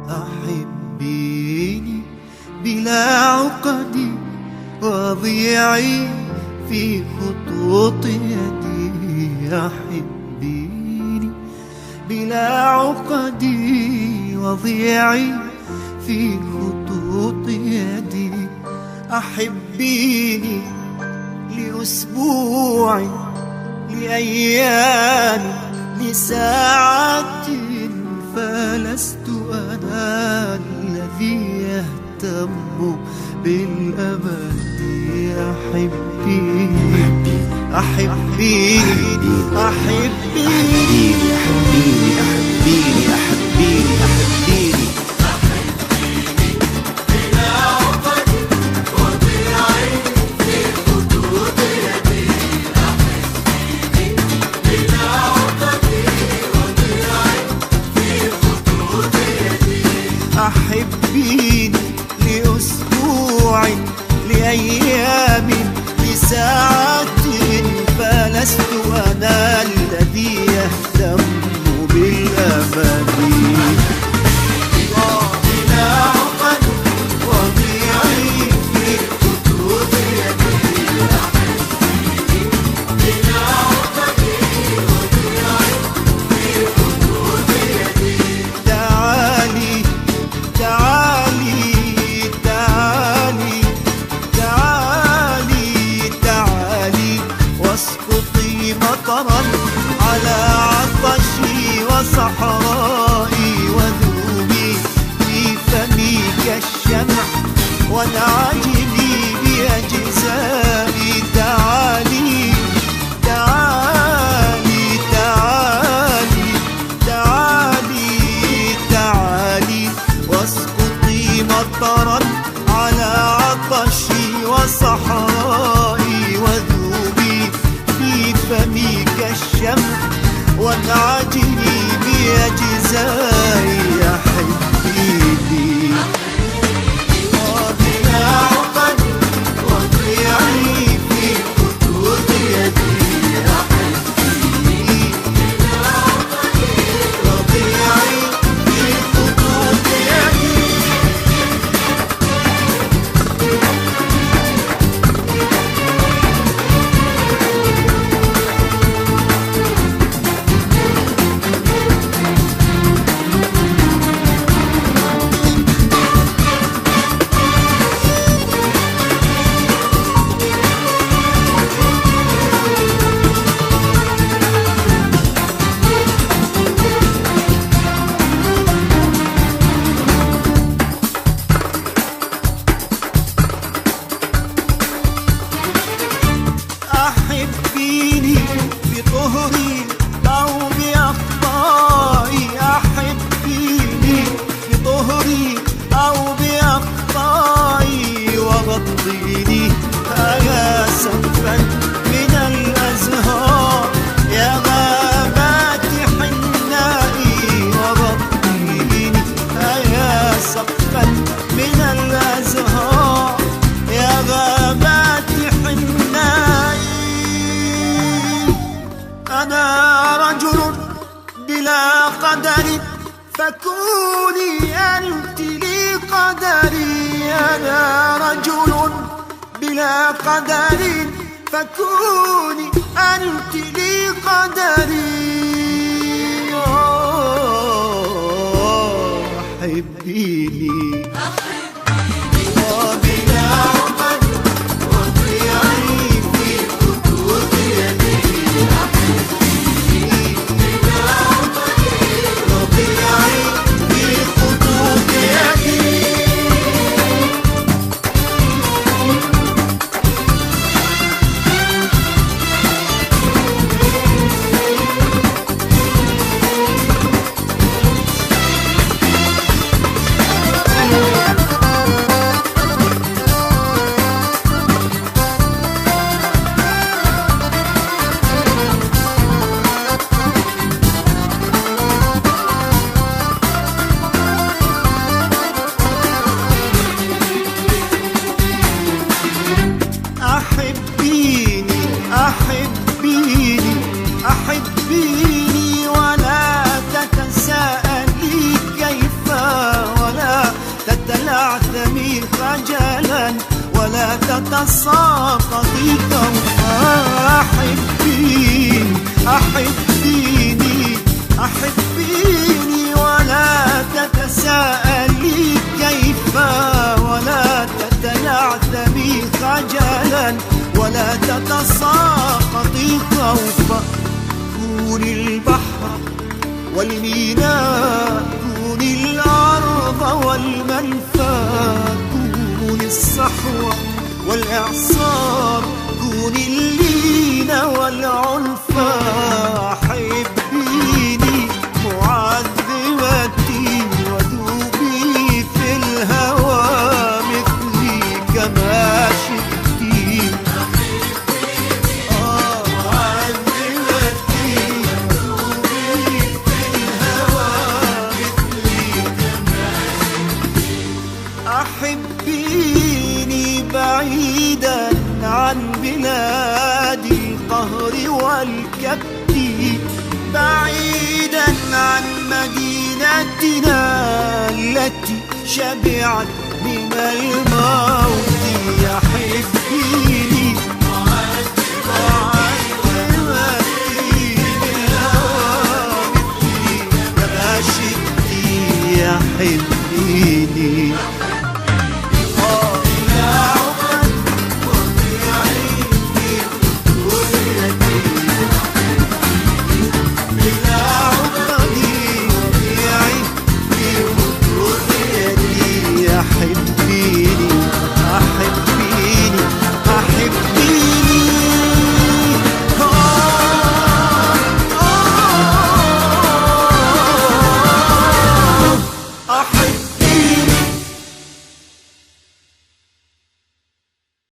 أحبيني بلا عقد وضيعي في خطوط يدي. أحبيني بلا عقد وضيعي في خطوط يدي. أحبيني لأسبوع لأيام لساعات فلست أنا الذي يهتم بالأبد. أحبيني أحبيني أحبيني أحبيني أحبيني أحبيني أحبيني بلا عقد وضيعي في خطوط يدي. أحبيني بلا عقد وضيعي في خطوط يدي. أحبيني لأسبوع لأيام لساعات فلست أنا الذي يهتم بالأبد. بلا عقد وضيعي في خطوط يدي. بلا عقد وضيعي في خطوط يدي. تعالي تعالي تعالي تعالي تعالي واسقطي مطرا على عطشي وصحرائي وذوبي في فمي كالشمع وانعجلي بأجزائي. تعالي تعالي تعالي تعالي تعالي واسقطي مطرا على عطشي وصحرائي وذوبي في فمي كالشمع وانعجلي بأجزائي. أحبيني بلا عقد وضيعي في خطوط يدي. أحبيني بلا عقد وضيعي في خطوط يدي. أحبيني بطهري أو بأخطائي. أحبيني بطهري أو بأخطائي وغطيني يا سقفا من الأزهار يا غابات حنائي. وغطيني يا سقفا من الأزهار يا غابات حنائي. أنا رجل بلا قدر فكوني أنت لي قدري. أنا رجل بلا قدر فكوني أنت لي قدري. أحبيني بلا عقد وضيعي في خطوط يدي. بلا عقد وضيعي في خطوط يدي. ولا تتساقطي طوفا. أحبيني أحبيني ولا تتساءلي كيف، ولا تتلعثمي خجلا ولا تتساقطي خوفا. كوني البحر والميناء، كوني الأرض والمنفى، كوني الصحوة والإعصار، كوني اللين والعنفى. حبيني معذبتي وذوبي في الهوى مثلي كما شئتي. أحبيني بعيدا عن بلاد القهر والكبت، بعيدا عن مدينتنا التي شبعت من الموت. أحبيني كما شئتي. أحبيني